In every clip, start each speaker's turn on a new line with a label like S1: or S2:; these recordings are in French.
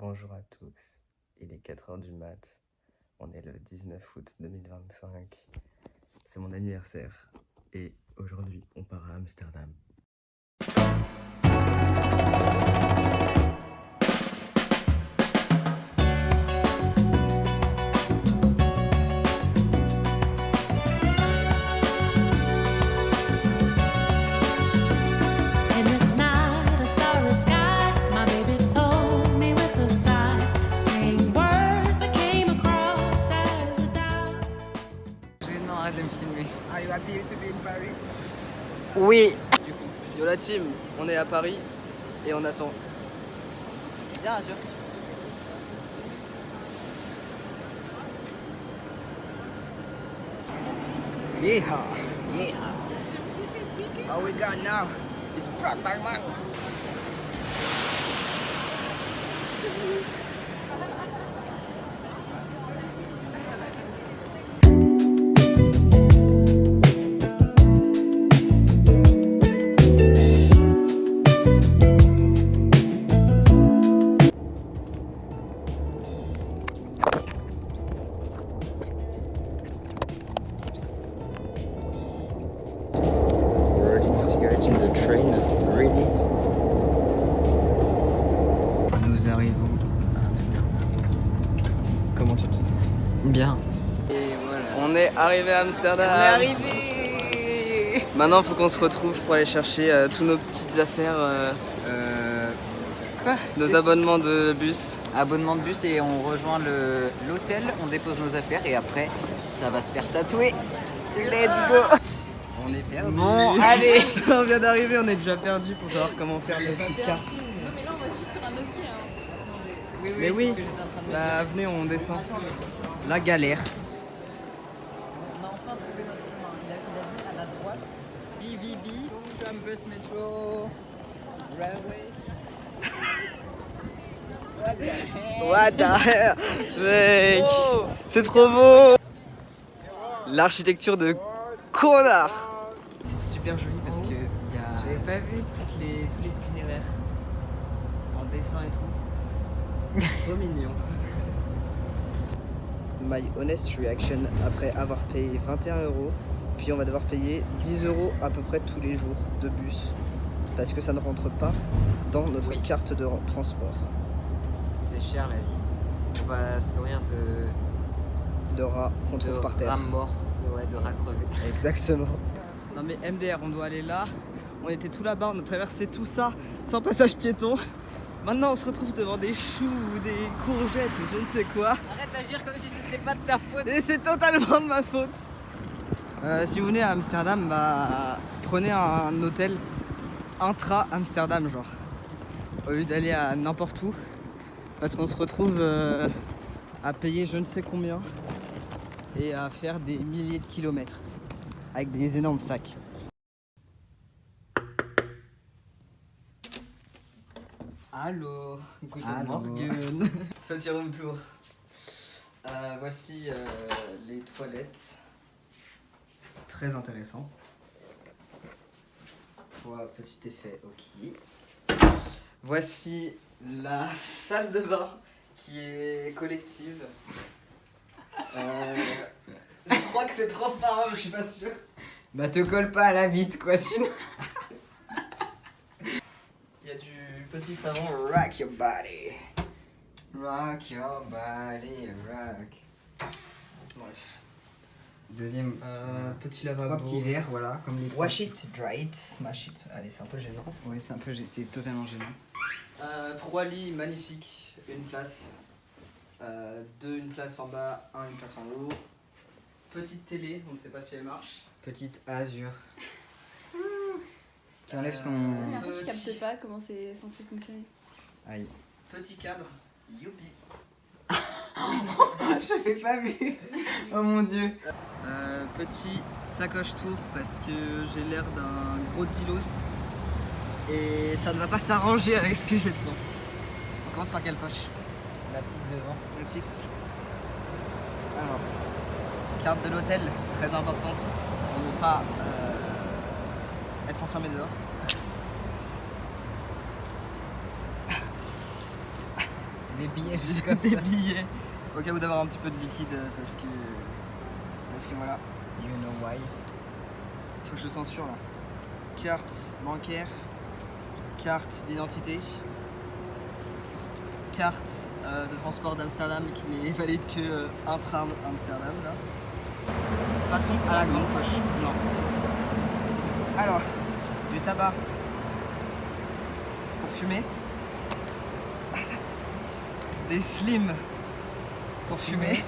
S1: Bonjour à tous, il est 4h du mat, on est le 19 août 2025, c'est mon anniversaire et aujourd'hui on part à Amsterdam.
S2: Arrête de me filmer.
S3: Are you happy to be in Paris?
S2: Oui.
S1: Du coup, yo la team, on est à Paris et on attend.
S2: Bien sûr.
S3: Yeehaw!
S2: Yeah.
S3: All we got now is Brock Bang Bang.
S1: Nous arrivons à Amsterdam. Comment tu te sens?
S2: Bien.
S1: Et voilà. On est arrivé à Amsterdam.
S2: On est arrivé.
S1: Maintenant il faut qu'on se retrouve pour aller chercher tous nos petites affaires.
S2: Quoi?
S1: Nos abonnements de bus.
S2: Abonnement de bus et on rejoint l'hôtel, on dépose nos affaires et après ça va se faire tatouer. Let's go.
S1: On est perdu.
S2: Bon, allez.
S1: On vient d'arriver, on est déjà perdu pour savoir comment faire les petites cartes.
S4: Non mais là on va juste sur un autre quai hein.
S2: Oui,
S1: Mais
S2: c'est
S1: oui,
S2: ce que j'étais en train de me dire.
S1: là venez on descend. La galère.
S2: On a enfin trouvé notre chemin. Il a dit à la droite. BVB, tram bus métro, railway.
S1: What the hell, mec,
S2: Oh.
S1: c'est trop beau. L'architecture de connard. C'est super joli parce que il y a
S2: J'avais pas vu.
S1: tous les itinéraires en dessin et tout. Trop mignon. My honest reaction après avoir payé 21 €, puis on va devoir payer 10 € à peu près tous les jours de bus parce que ça ne rentre pas dans notre
S2: Oui.
S1: carte de transport.
S2: C'est cher la vie. On va se nourrir
S1: De rats qu'on
S2: de
S1: trouve par terre.
S2: rats morts, ouais, de rats crevés.
S1: Exactement. Non mais MDR, on doit aller là. On était tout là-bas, on a traversé tout ça sans passage piéton. Maintenant on se retrouve devant des choux, des courgettes, je ne sais quoi.
S2: Arrête d'agir comme si c'était pas de ta faute.
S1: Et c'est totalement de ma faute. Si vous venez à Amsterdam, bah prenez un hôtel intra-Amsterdam genre. Au lieu d'aller à n'importe où. Parce qu'on se retrouve à payer je ne sais combien et à faire des milliers de kilomètres avec des énormes sacs. Allô, guten
S2: Allô.
S1: Morgen. Petit room tour. Voici les toilettes. Très intéressant. Voilà, petit effet, ok. Voici la salle de bain qui est collective. Je crois que c'est transparent, mais je suis pas sûr.
S2: Bah te colle pas à la bite quoi sinon.
S1: Il y a du petit savon Rock Your Body.
S2: Rock your body, rock.
S1: Bref.
S2: Deuxième.
S1: Petit
S2: Trois
S1: lavabo.
S2: petits verres, voilà, comme les
S1: Wash it, dry it, smash it. Allez, c'est un peu gênant.
S2: Ouais, c'est un peu, c'est totalement gênant.
S1: 3 lits magnifiques, une place. 2, une place en bas, une place en haut. Petite télé, on ne sait pas si elle marche.
S2: Petite azur. Qui enlève son.
S4: Mais après je
S1: Petit.
S4: capte pas comment c'est censé fonctionner.
S2: Aïe.
S1: Petit cadre, youpi.
S2: J'avais pas vu. Oh mon dieu.
S1: Petit sacoche tour parce que j'ai l'air d'un gros dilos et ça ne va pas s'arranger avec ce que j'ai dedans. On commence par quelle poche?
S2: La petite devant.
S1: La petite. Alors, carte de l'hôtel, très importante pour ne pas être enfermé dehors.
S2: Des billets juste comme
S1: des
S2: ça.
S1: billets au cas où d'avoir un petit peu de liquide parce que voilà,
S2: You know why.
S1: faut que je censure là. Carte bancaire, carte d'identité, carte de transport d'Amsterdam qui n'est valide que un train d'Amsterdam là. Passons à la grande poche. Non. Alors, du tabac pour fumer, des slims pour fumer,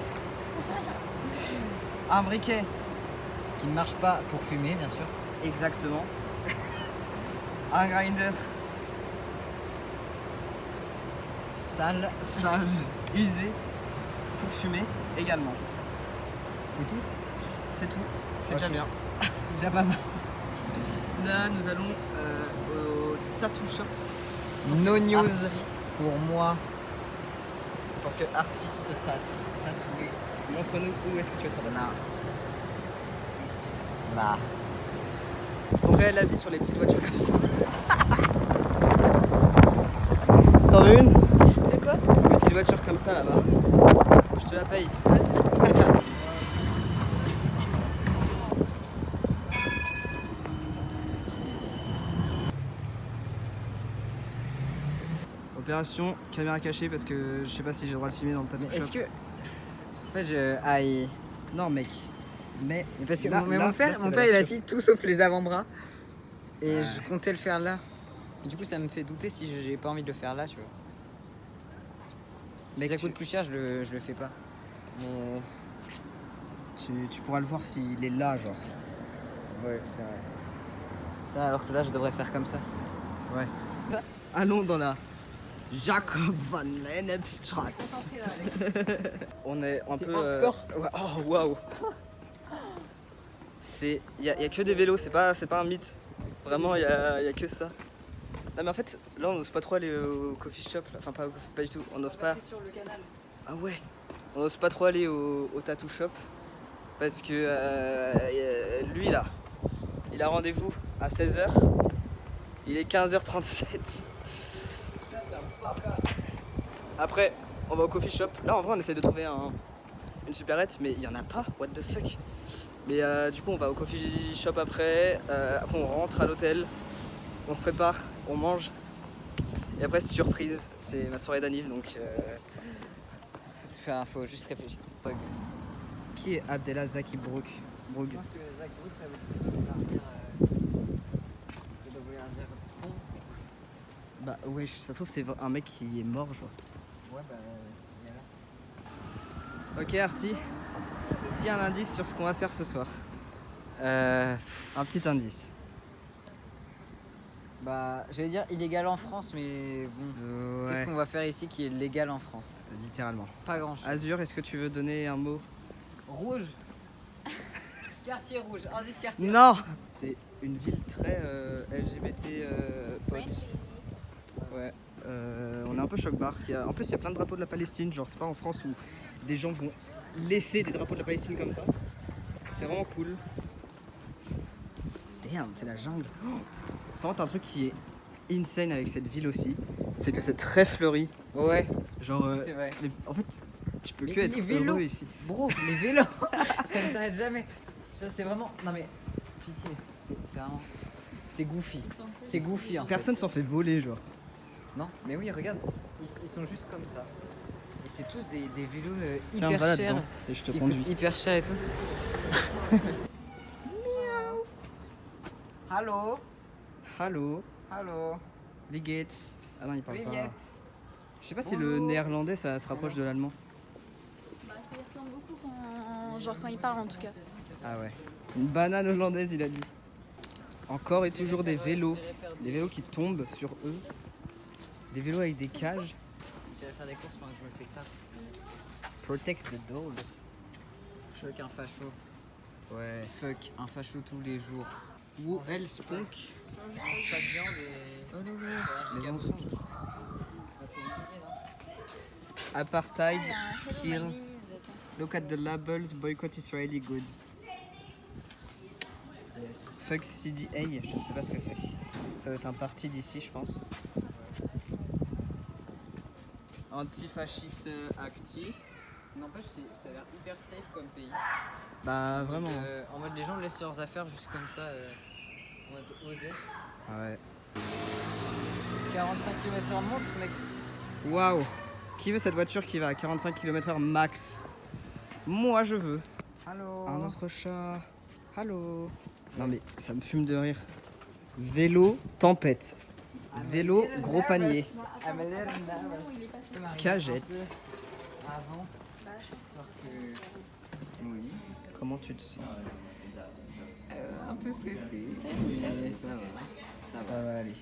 S1: un briquet,
S2: Qui ne marche pas pour fumer, bien sûr.
S1: exactement, un grinder
S2: Sale.
S1: sale, usé pour fumer également.
S2: C'est tout.
S1: C'est tout, c'est
S2: Ok.
S1: déjà bien.
S2: C'est déjà pas mal.
S1: Là, nous allons au tattoo shop
S2: No news
S1: Arty,
S2: pour moi.
S1: pour que Arty se fasse tatouer. Montre-nous où est-ce que tu veux te faire tatouer.
S2: Non.
S1: Ici.
S2: Bah.
S1: Ton réel avis sur les petites voitures comme ça. T'en veux une?
S4: De quoi?
S1: Une petite voiture comme ça là-bas. Je te la paye.
S4: Vas-y.
S1: Opération caméra cachée parce que je sais pas si j'ai le droit de filmer dans le tattoo
S2: Mais est-ce
S1: shop.
S2: que. En fait, je. Aïe.
S1: Non mec. Mais
S2: Parce que
S1: là,
S2: mon
S1: là,
S2: père,
S1: là,
S2: mon
S1: c'est
S2: père
S1: la
S2: il a
S1: voiture.
S2: assis tout sauf les avant-bras. Et
S1: Ouais.
S2: je comptais le faire là. Et du coup, ça me fait douter si j'ai pas envie de le faire là, tu vois. Si
S1: Mec,
S2: ça
S1: tu-
S2: coûte plus cher, je le fais pas. Mais.
S1: Tu pourras le voir s'il est là genre.
S2: Ouais, c'est vrai. Ça, alors que là, je devrais faire comme ça.
S1: Ouais. Allons dans la Jacob van Lennepstraat.
S4: Concentré là, Alex.
S1: On est un
S2: C'est
S1: peu.
S2: hardcore.
S1: Ouais. Oh waouh. C'est. Y a que des vélos, c'est pas un mythe. Vraiment, y a que ça. Non mais en fait, là on n'ose pas trop aller au coffee shop. Là. Enfin pas du tout. On n'ose pas.
S2: sur le canal.
S1: Ah ouais. On n'ose pas trop aller au tattoo shop parce que lui là, il a rendez-vous à 16h. Il est 15h37. Après, on va au coffee shop. Là en vrai on essaie de trouver une supérette mais il y en a pas. What the fuck. Mais du coup on va au coffee shop après. Après on rentre à l'hôtel. On se prépare, on mange. Et après c'est surprise. C'est ma soirée d'anniv donc...
S2: Faut juste réfléchir.
S1: Qui est Abdelazaki Brouk?
S2: Je pense que Zach Brook, ça veut vouloir dire. Ça doit vouloir dire con.
S1: Bah ouais, ça se trouve c'est un mec qui est mort genre.
S2: Ouais, bah. Il y a là.
S1: Ok Arty, dis un indice sur ce qu'on va faire ce soir. Un petit indice.
S2: Bah, j'allais dire illégal en France, mais bon. Qu'est-ce qu'on va faire ici qui est légal en France?
S1: Littéralement.
S2: Pas grand chose.
S1: Azur, est-ce que tu veux donner un mot?
S2: Rouge. Quartier rouge. Indice quartier.
S1: Non. C'est une ville très LGBT pote. Ouais. On est un peu choc-bar. En plus il y a plein de drapeaux de la Palestine. Genre c'est pas en France où des gens vont laisser des drapeaux de la Palestine comme ça. C'est vraiment cool. Damn, c'est la jungle. Oh. Par contre un truc qui est insane avec cette ville aussi, c'est que c'est très fleuri.
S2: Ouais,
S1: Genre
S2: c'est vrai.
S1: en fait tu peux
S2: Mais
S1: que être
S2: les vélos.
S1: heureux ici.
S2: Bro, les vélos, ça ne s'arrête jamais. C'est vraiment. Non mais, pitié. C'est vraiment. C'est goofy. C'est goofy en fait.
S1: Personne s'en fait voler genre.
S2: Non, mais oui, regarde. Ils sont juste comme ça. Et c'est tous des vélos
S1: Tiens,
S2: hyper
S1: va
S2: chers.
S1: là-dedans et je te
S2: Qui
S1: conduis.
S2: coûtent hyper cher et tout. Allô.
S1: Hallo,
S2: Allô.
S1: wie geht's? Ah non, il parle pas.
S2: Vignette.
S1: Je sais pas si le
S2: Bonjour.
S1: néerlandais ça se rapproche de l'allemand.
S4: Bah, ça y ressemble beaucoup quand il parle en tout cas.
S1: Ah ouais. Une banane hollandaise, il a dit. Encore et toujours des vélos. Des vélos qui tombent sur eux. Des vélos avec des cages.
S2: J'irai faire des courses pendant que je me fais tarte.
S1: Protect the dogs.
S2: Fuck un facho.
S1: Ouais.
S2: Fuck un facho tous les jours.
S1: Ou else punk.
S2: Je mange pas de viande et.
S1: Oh non,
S2: J'ai
S1: les
S2: gagné.
S1: mensonges.
S2: On va faire une dîner, non?
S1: Apartheid kills. Look at the labels. Boycott Israeli goods.
S2: Yes.
S1: Fuck CDA, je ne sais pas ce que c'est. Ça doit être un parti d'ici, je pense. antifasciste acti.
S2: N'empêche, ça a l'air hyper safe comme pays.
S1: Bah vraiment.
S2: En mode les gens laissent leurs affaires juste comme ça, en mode osé.
S1: Ah ouais.
S2: 45 km/h montre, mec.
S1: Waouh. Qui veut cette voiture qui va à 45 km/h max? Moi je veux.
S2: Allô.
S1: Un autre chat. Allô. Non mais ça me fume de rire. Vélo tempête. Vélo gros panier.
S2: I'm a little nervous.
S4: Il est passé.
S1: Cagette.
S2: Avant,
S4: Bah, je pense
S2: histoire que... Oui.
S1: Comment tu te sens?
S2: Un peu stressé.
S4: Ça va, tu stresses?
S2: Mais ça va. Ça
S1: Ça
S2: va.
S1: va aller.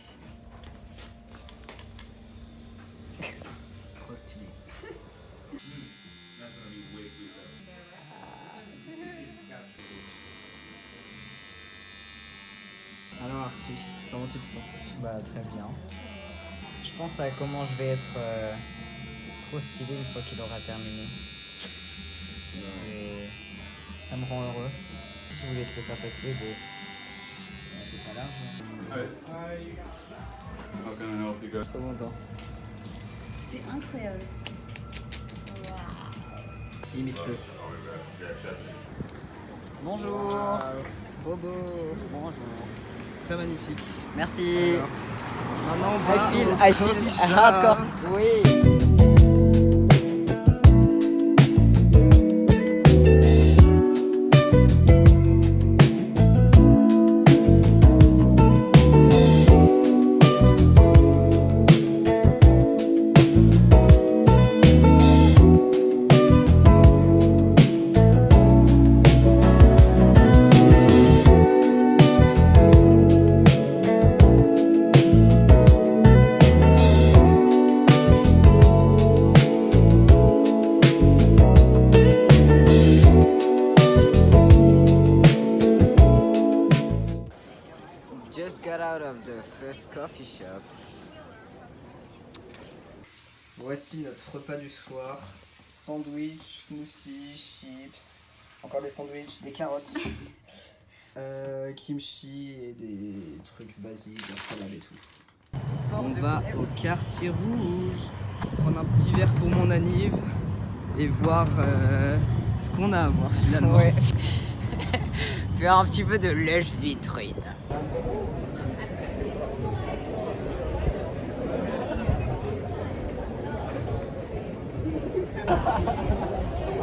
S1: Trop stylé. Alors artiste, comment tu te sens?
S2: Bah très bien. Je pense à comment je vais être trop stylé une fois qu'il aura terminé. Et ça me rend heureux. Si vous voulez te le faire tatouer, c'est pas large.
S5: How can I help you guys?
S1: Trop content.
S4: C'est incroyable.
S1: Imite-le.
S2: Bonjour.
S1: Trop beau.
S2: Bonjour.
S1: Très magnifique.
S2: Merci.
S1: Alors, maintenant on va
S2: I
S1: au coffee
S2: feel
S1: shop.
S2: hardcore. Oui. Just got out of the first coffee shop.
S1: Voici notre repas du soir. Sandwich, smoothie, chips, encore des sandwichs, des carottes, kimchi et des trucs basiques, de la salade et tout. On va au quartier rouge, prendre un petit verre pour mon anniv et voir ce qu'on a à voir finalement.
S2: Ouais. Faire un petit peu de lèche-vitrine.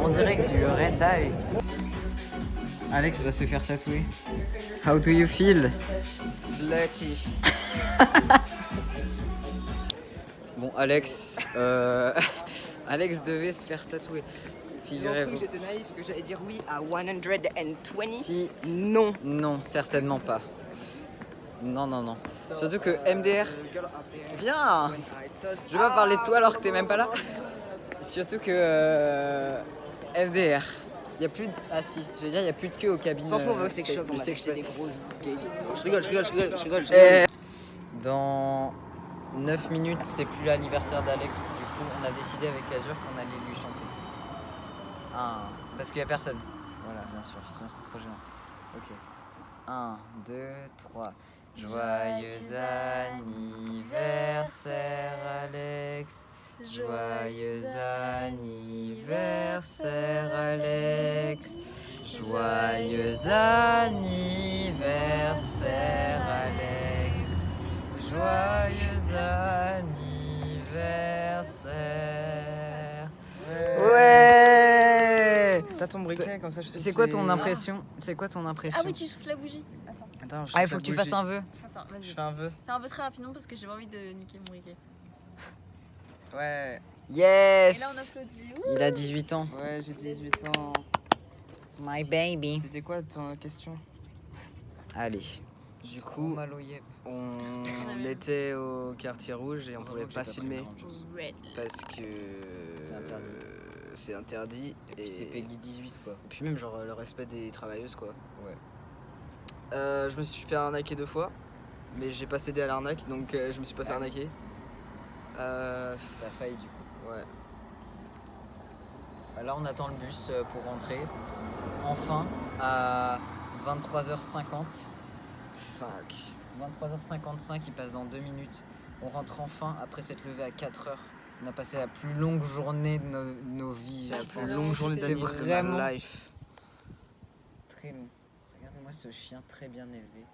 S2: On dirait que du red light. Alex va se faire tatouer. How do you feel?
S1: Slutty.
S2: Bon, Alex, Alex devait se faire tatouer. Figurez-vous.
S3: J'étais naïf que j'allais dire oui à 120.
S2: Si-
S3: Non.
S2: Non, certainement pas. Non, non, non. Surtout que MDR. Viens! Je vais pas parler de toi alors que t'es même pas là. Surtout que MDR. Y a plus de... Ah si, je vais dire, y a plus de queue aux cabines.
S3: S'en fout, on va au sex shop, on
S2: du
S3: va
S2: sex
S3: acheter
S2: shop.
S3: des grosses gays. Je rigole.
S2: Dans 9 minutes, c'est plus l'anniversaire d'Alex. Du coup, on a décidé avec Azur qu'on allait lui chanter. Ah, parce qu'il y a personne. Voilà, bien sûr, sinon c'est trop gênant. Ok. 1, 2, 3. Joyeux anniversaire, Alex. Joyeux anniversaire, Alex. Joyeux anniversaire, Alex. Joyeux anniversaire. Ouais.
S1: T'as ton briquet comme ça je sais.
S2: C'est quoi ton impression? C'est quoi ton impression?
S4: Ah oui, tu souffles la bougie. Attends,
S1: Attends, je
S2: Ah, il
S1: fais
S2: faut que
S1: la
S2: tu fasses
S1: bougie.
S2: un vœu.
S4: attends, vas-y.
S1: Je fais un vœu.
S4: Fais un vœu très rapidement parce que j'ai pas envie de niquer mon briquet.
S1: Ouais,
S2: Yes.
S4: Et là, on applaudit. Ouh.
S2: Il a 18 ans.
S1: ouais, j'ai 18 ans.
S2: My baby.
S1: C'était quoi ta question?
S2: Allez.
S1: Du
S2: Trop
S1: coup,
S2: mal au yep.
S1: on était au quartier rouge et on pouvait pas filmer
S4: Red.
S1: parce que
S2: C'est interdit.
S1: c'est interdit
S2: Et c'est Peggy 18 quoi.
S1: puis même genre le respect des travailleuses quoi.
S2: Ouais.
S1: Je me suis fait arnaquer 2 fois, mais j'ai pas cédé à l'arnaque donc je me suis pas fait
S2: Ah.
S1: arnaquer.
S2: T'as failli du coup.
S1: Ouais.
S2: Là on attend le bus pour rentrer. Enfin à 23h50.
S1: 5.
S2: 23h55, il passe dans 2 minutes. On rentre enfin après s'être levé à 4h On a passé la plus longue journée de nos vies.
S1: C'est la
S2: je
S1: plus
S2: pense.
S1: longue journée
S2: C'est
S1: de
S2: vraiment
S1: ma life.
S2: très long. Regarde-moi ce chien très bien élevé.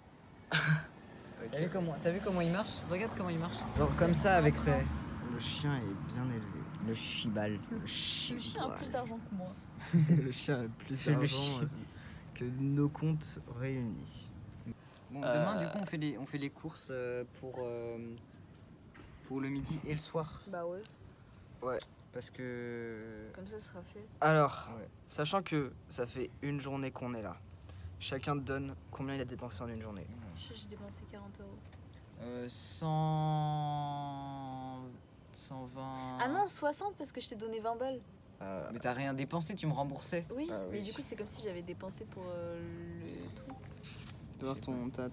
S2: T'as vu comment il marche? Regarde comment il marche. Genre comme ça avec ses...
S1: Le chien est bien élevé.
S2: Le chibal.
S1: Le
S4: Le chien a plus d'argent que moi.
S1: Le chien a plus
S2: C'est le
S1: d'argent
S2: chien.
S1: que nos comptes réunis.
S2: Bon, demain, du coup, on fait les courses pour le midi et le soir.
S4: Bah ouais,
S2: Parce que...
S4: comme ça sera fait.
S1: Alors,
S2: Ouais.
S1: sachant que ça fait une journée qu'on est là, chacun donne combien il a dépensé en une journée.
S4: J'ai dépensé 40 euros.
S2: 120...
S4: Ah non, 60 parce que je t'ai donné 20 balles.
S2: Mais t'as rien dépensé, tu me remboursais.
S4: Oui,
S1: Ah
S4: mais
S1: oui.
S4: du coup c'est comme si j'avais dépensé pour le truc.
S1: Tu peux voir ton tat.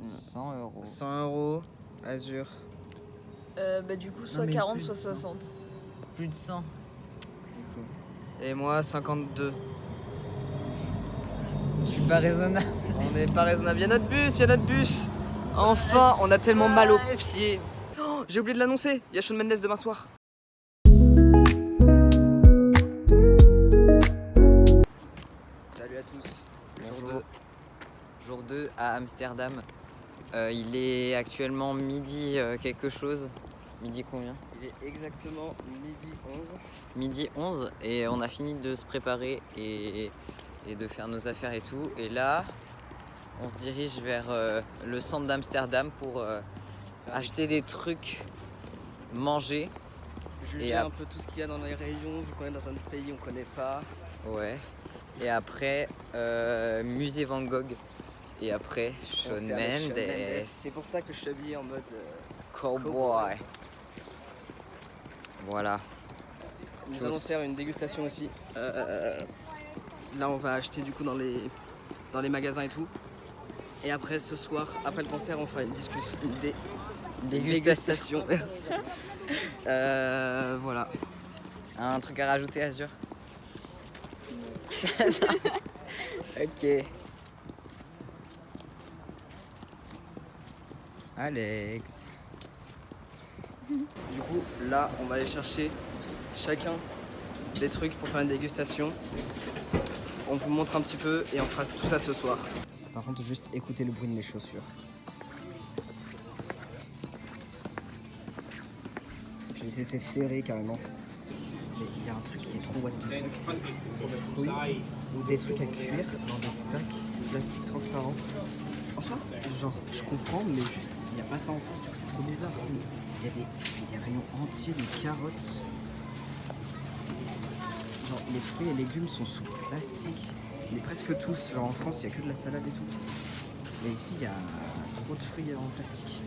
S2: 100 euros.
S1: 100 euros, Azur.
S4: Bah du coup soit
S2: mais
S4: 40
S2: plus de
S4: soit
S2: 100.
S4: 60.
S2: Plus de 100. Du coup.
S1: Et moi, 52.
S2: Je suis pas raisonnable.
S1: On n'est pas raisonnable. Il y a notre bus. Enfin, on a tellement mal aux pieds. Oh, j'ai oublié de l'annoncer. Il y a Shawn Mendes demain soir. Salut à tous.
S2: Bonjour. Jour 2 à Amsterdam. Il est actuellement midi quelque chose. Midi combien?
S1: Il est exactement midi 11.
S2: Midi 11 et on a fini de se préparer et de faire nos affaires et tout. Et là, on se dirige vers le centre d'Amsterdam pour acheter des trucs, manger.
S1: Juger
S2: Et
S1: un peu tout ce qu'il y a dans les rayons, vu qu'on est dans un pays on connaît pas.
S2: Ouais. Et après, musée Van Gogh. Et après, Shawn
S1: On sait avec Shawn
S2: Mendes.
S1: C'est pour ça que je suis habillé en mode.
S2: Cowboy. Voilà.
S1: Nous
S2: Tous.
S1: allons faire une dégustation aussi. Là, on va acheter du coup dans les magasins et tout. Et après, ce soir, après le concert, on fera une discussion.
S2: Dégustation.
S1: Merci. Voilà.
S2: Un truc à rajouter, Azur? Ok. Alex.
S1: Du coup, là, on va aller chercher chacun des trucs pour faire une dégustation. On vous montre un petit peu et on fera tout ça ce soir. Par contre, juste écoutez le bruit de mes chaussures. Je les ai fait ferrer carrément. Mais il y a un truc qui est trop what the fuck, c'est des fruits ou des trucs à cuire dans des sacs de plastique transparent. Franchement, genre, je comprends, mais juste, il n'y a pas ça en France, du coup c'est trop bizarre. Il y a des rayons entiers de carottes. Genre, les fruits et légumes sont sous plastique. Mais presque tous. Genre en France, il n'y a que de la salade et tout. Mais ici, il y a trop de fruits en plastique.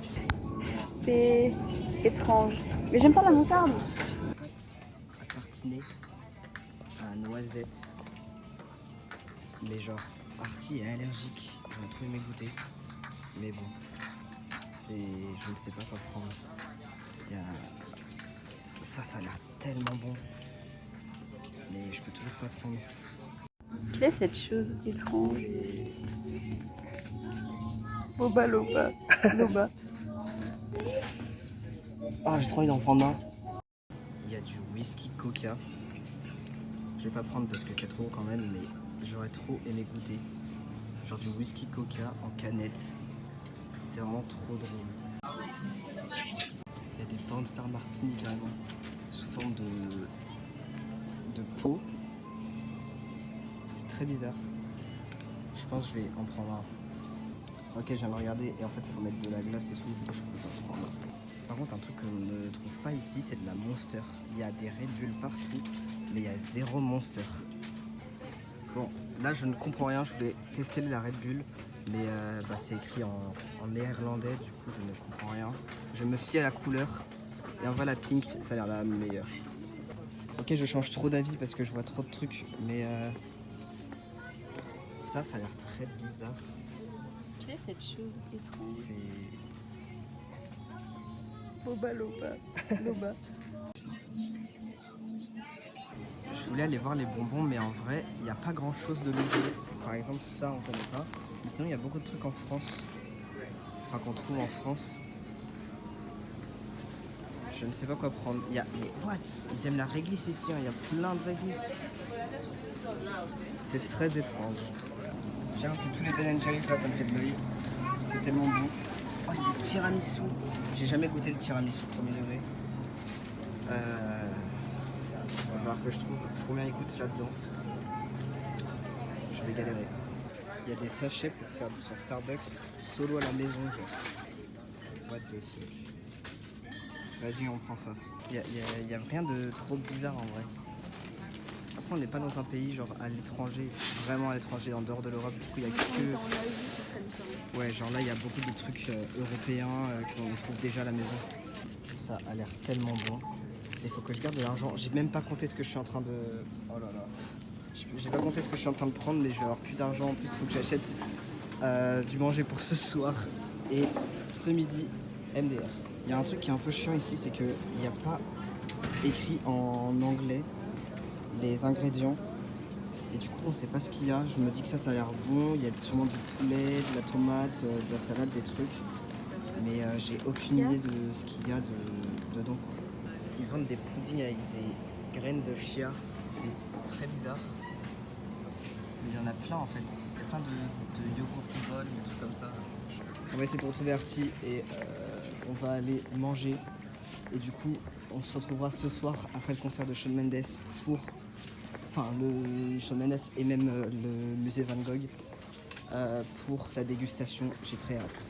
S6: C'est étrange. Mais j'aime pas la moutarde.
S1: Pâtes à tartiner à noisette. Mais genre, Artie est allergique. On a trop aimé goûter. Mais bon, je ne sais pas quoi prendre. Il y a... Ça a l'air tellement bon. Mais je peux toujours pas prendre.
S6: Quelle est cette chose étrange? Boba loba. Loba.
S1: Ah, j'ai trop envie d'en prendre un. Il y a du whisky coca. Je vais pas prendre parce que 4 € quand même, mais j'aurais trop aimé goûter. Genre du whisky coca en canette. C'est vraiment trop drôle. Il y a des Pound Star Martini carrément, sous forme de pot. C'est très bizarre. Je pense que je vais en prendre un. Ok, je viens de regarder et en fait il faut mettre de la glace et tout, du coup je peux pas prendre. Par contre, un truc que l'on ne trouve pas ici, c'est de la Monster. Il y a des Red Bull partout, mais il y a 0 Monster. Bon, là je ne comprends rien, je voulais tester la Red Bull, mais c'est écrit en néerlandais, du coup je ne comprends rien. Je me fie à la couleur, et en vrai la pink, ça a l'air la meilleure. Ok, je change trop d'avis parce que je vois trop de trucs, mais ça a l'air très bizarre.
S6: Quelle est cette chose étrange?
S1: C'est...
S6: Boba loba. Loba.
S1: Je voulais aller voir les bonbons, mais en vrai, il n'y a pas grand chose de nouveau. Par exemple, ça, on connaît pas. Mais sinon, il y a beaucoup de trucs en France. Enfin, qu'on trouve en France. Je ne sais pas quoi prendre. Il y a... Mais what? Ils aiment la réglisse ici, hein. Il y a plein de réglisses. C'est très étrange. J'avoue que tous les Ben & Jerry's là, ça me fait de l'œil. C'est tellement bon. Oh, il y a des tiramisu. J'ai jamais goûté le tiramisu premier degré. On va voir que je trouve combien il coûte là-dedans. Je vais galérer. Il y a des sachets pour faire son Starbucks solo à la maison, genre. What the fuck. Vas-y, on prend ça. Il y a rien de trop bizarre en vrai. Après, on n'est pas dans un pays genre à l'étranger, vraiment à l'étranger, en dehors de l'Europe. Du coup, il y a
S4: En Asie, ce serait différent.
S1: Ouais, genre là, il y a beaucoup de trucs européens qu'on trouve déjà à la maison. Ça a l'air tellement bon. Il faut que je garde de l'argent. J'ai même pas compté ce que je suis en train de... Oh là là. J'ai pas compté ce que je suis en train de prendre, mais je vais avoir plus d'argent. En plus, il faut que j'achète du manger pour ce soir. Et ce midi, MDR. Il y a un truc qui est un peu chiant ici, c'est qu'il n'y a pas écrit en anglais les ingrédients. Et du coup, on sait pas ce qu'il y a. Je me dis que ça a l'air bon. Il y a sûrement du poulet, de la tomate, de la salade, des trucs. Mais j'ai aucune idée de ce qu'il y a dedans. Ils vendent des puddings avec des graines de chia. C'est très bizarre. Mais il y en a plein en fait. Il y a plein de yogourt bol, des trucs comme ça. On va essayer de retrouver Artie et on va aller manger. Et du coup, on se retrouvera ce soir après le concert de Shawn Mendes pour... Enfin, le Shawn Mendes et même le musée Van Gogh pour la dégustation. J'ai très hâte.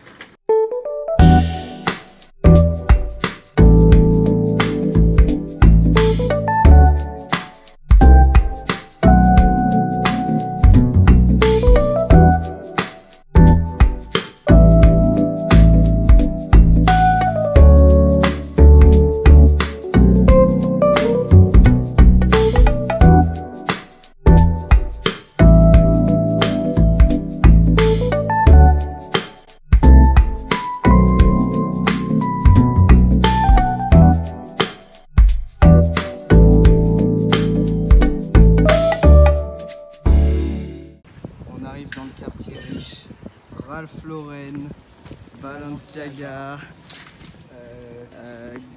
S1: Dans le quartier riche, Ralph Lauren, Balenciaga,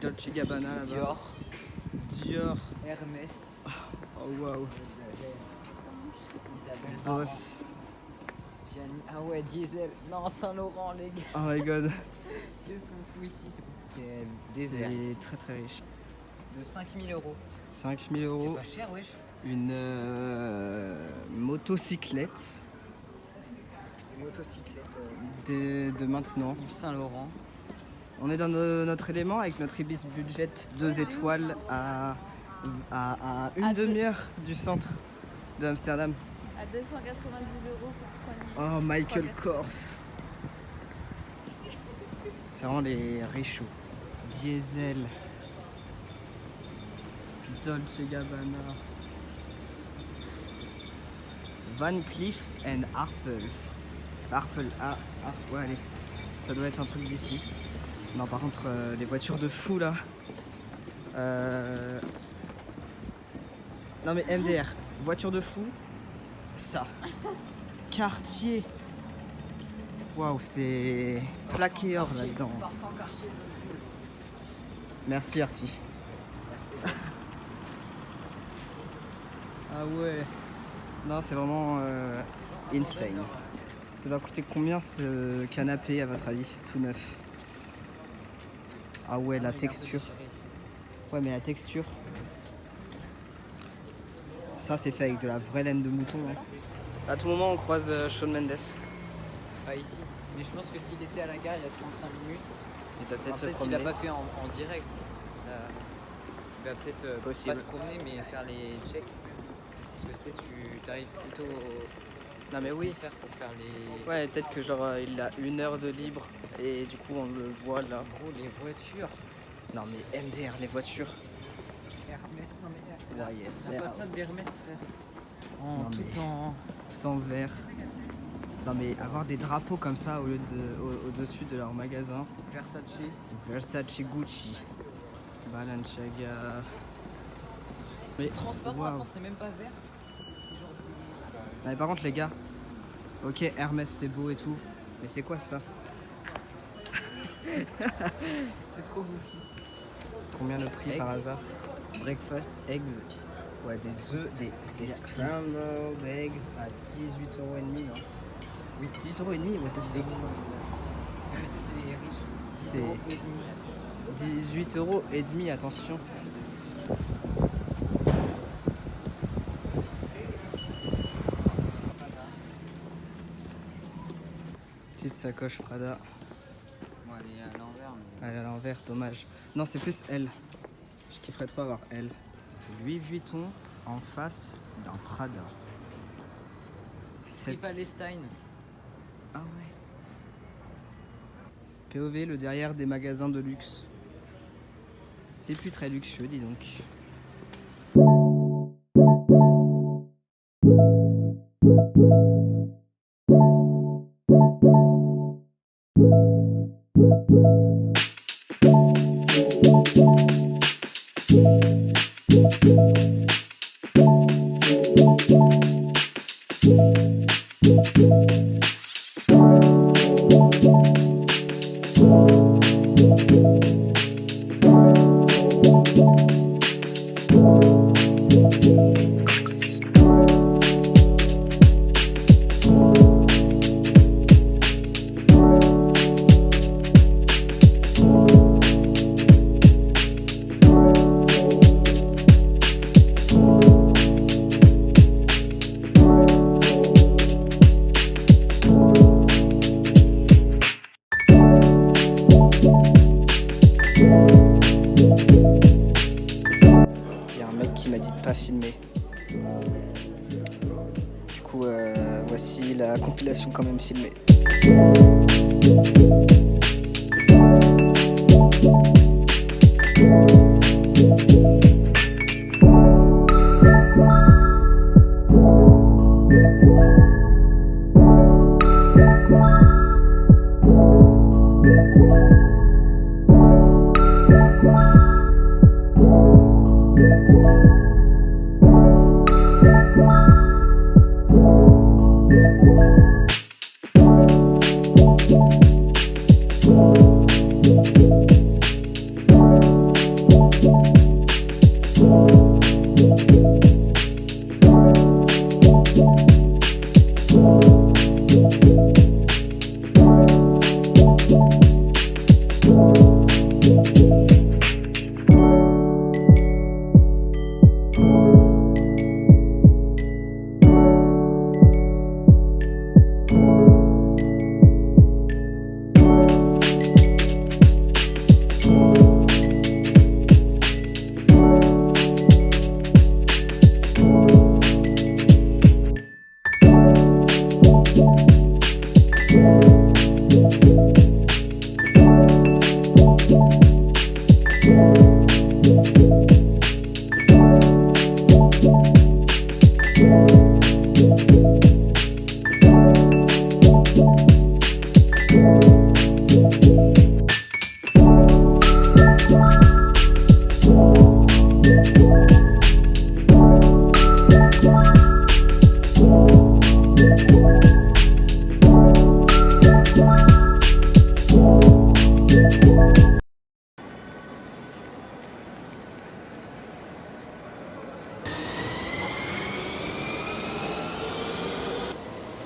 S1: Dolce Gabbana là-bas, Dior,
S2: Hermès,
S1: oh wow,
S2: Isabelle
S1: Boss,
S2: Gianni. Ah ouais, Diesel. Non, Saint-Laurent, les gars.
S1: oh my god,
S2: Qu'est-ce qu'on fout ici? C'est désert.
S1: c'est
S2: ici.
S1: très très riche.
S2: De 5000 euros.
S1: 5000
S2: C'est
S1: euros,
S2: pas cher, wesh.
S1: une motocyclette
S2: Une motocyclette.
S1: de maintenant.
S2: Yves Saint-Laurent.
S1: On est dans notre élément avec notre Ibis Budget 2 étoiles à une demi-heure du centre de Amsterdam.
S4: À 290 € pour 3 nuits.
S1: Oh, Michael
S4: 3
S1: Kors. C'est vraiment les richoux. Diesel. Dolce Gabbana. Van Cleef and Arpels. Arpels, ouais, allez. Ça doit être un truc d'ici. Non, par contre, les voitures de fou là. Non, mais MDR, voiture de fou. Ça. Cartier. Waouh, c'est plaqué or là-dedans. Merci Artie. Ah ouais. Non, c'est vraiment insane. Ça doit coûter combien ce canapé à votre avis, tout neuf? Ah ouais, la texture. Ouais, mais la texture. Ça, c'est fait avec de la vraie laine de mouton. Hein. À tout moment, on croise Shawn Mendes.
S2: Pas ici. Mais je pense que s'il était à la gare il y a 35 minutes,
S1: Et t'as peut-être se
S2: peut-être qu'il
S1: promener.
S2: l'a pas fait en direct. Il va peut-être
S1: Possible.
S2: pas se promener mais faire les checks. Parce que tu sais, tu arrives plutôt au
S1: Non mais oui.
S2: concert pour faire les...
S1: Ouais, peut-être que genre il a 1 heure de libre et du coup on le voit là.
S2: Gros, les voitures.
S1: Non mais MDR, les voitures.
S2: Hermès, non mais...
S1: Ouais, yes.
S2: La façade d'Hermès, frère.
S1: Non,
S2: Tout
S1: mais-
S2: en...
S1: Tout en vert. Non mais avoir des drapeaux comme ça au lieu de au-dessus de leur magasin.
S2: Versace.
S1: Versace, Gucci, Balenciaga. Mais
S2: Transparent,
S1: waouh.
S2: attends, c'est même pas vert. C'est genre des...
S1: Non, mais par contre les gars, ok Hermès c'est beau et tout, mais c'est quoi ça?
S2: C'est trop goofy.
S1: Combien le prix par
S2: Eggs.
S1: hasard?
S2: Breakfast, eggs.
S1: Ouais, des œufs, des scrambled eggs à 18,5 €, non? Oui, 18,5 €, what the fuck?
S2: Mais ça, c'est les riches.
S1: C'est 18,5 €, attention. Petite sacoche Prada.
S2: Bon, elle est à l'envers. Mais...
S1: Elle est à l'envers, dommage. Non, c'est plus elle. Je kifferais trop avoir elle. Louis Vuitton en face d'un Prada.
S2: C'est Palestine.
S1: Ah ouais. POV, le derrière des magasins de luxe. C'est plus très luxueux, dis donc. Qui m'a dit de pas filmer. Du coup, voici la compilation quand même filmée.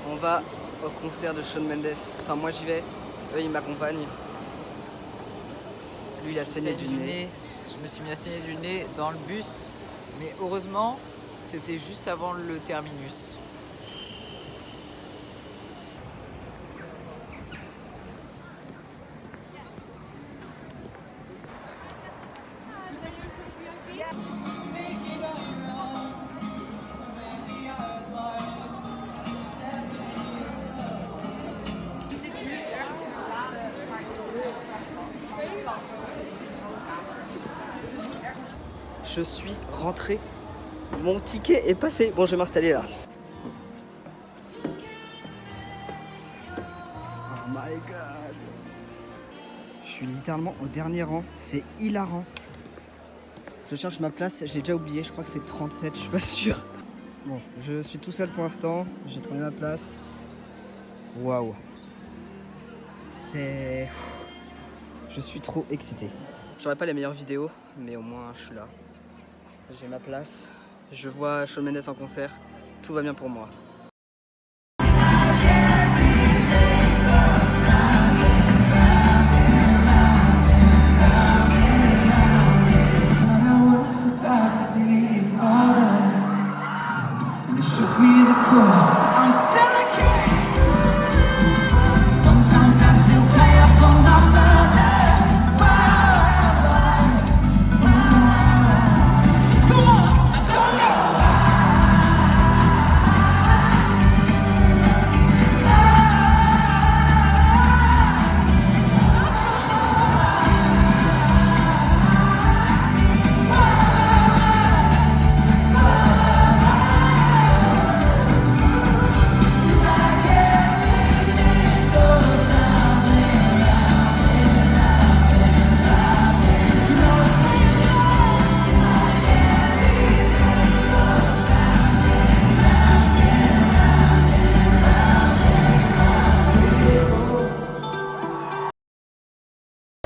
S1: On va au concert de Shawn Mendes. Enfin, moi j'y vais, eux ils m'accompagnent. Lui il a saigné du nez.
S2: Je me suis mis à saigner du nez dans le bus, mais heureusement, c'était juste avant le terminus.
S1: Je suis rentré. Mon ticket est passé. Bon, je vais m'installer là. Oh my god. Je suis littéralement au dernier rang. C'est hilarant. Je cherche ma place. J'ai déjà oublié. Je crois que c'est 37. Je suis pas sûr. Bon, je suis tout seul pour l'instant. J'ai trouvé ma place. Waouh. C'est... Je suis trop excité. J'aurais pas les meilleures vidéos, mais au moins je suis là. J'ai ma place. Je vois Shawn Mendes en concert. Tout va bien pour moi.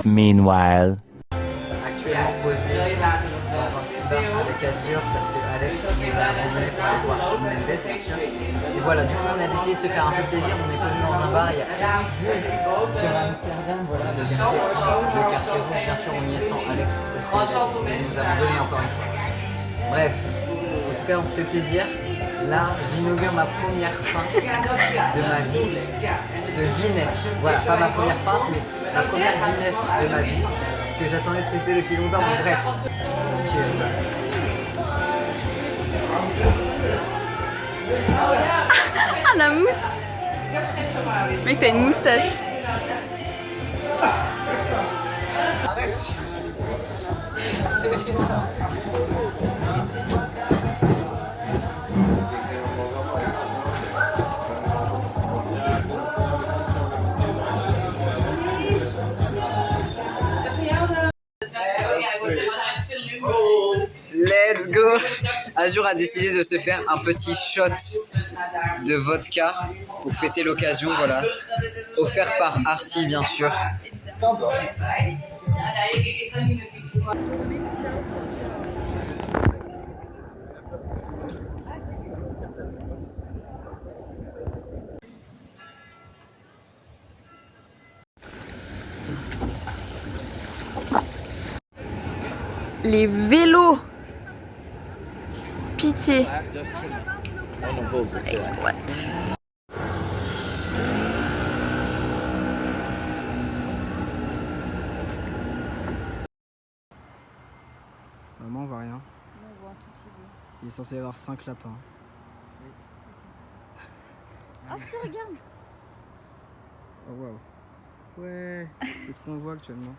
S7: Meanwhile.
S2: Actuellement posé dans un petit bar avec Azure parce que Alex nous a abandonné pour aller voir Shawn Mendes, bien sûr. Et voilà, du coup on a décidé de se faire un peu plaisir, on est posé dans un bar, il y a sur Amsterdam, voilà, le quartier rouge, bien sûr on y est sans Alex parce qu'il a décidé de nous abandonner encore une fois. Bref, en tout cas on se fait plaisir. Là, j'inaugure ma première pinte de ma vie, de Guinness. Voilà, pas ma première pinte, mais la première Guinness de ma vie, que j'attendais de tester depuis longtemps, mais bref. Cheers.
S6: Ah, la mousse. Mec, t'as une moustache.
S2: Arrête. Let's go. Azure a décidé de se faire un petit shot de vodka pour fêter l'occasion, voilà. Offert par Artie, bien sûr.
S6: Les vélos. Pitié. What?
S1: Maman, on voit rien.
S4: On voit un tout petit peu.
S1: Il est censé y avoir 5 lapins.
S4: Ah si, regarde.
S1: Oh waouh. Ouais, c'est ce qu'on voit actuellement.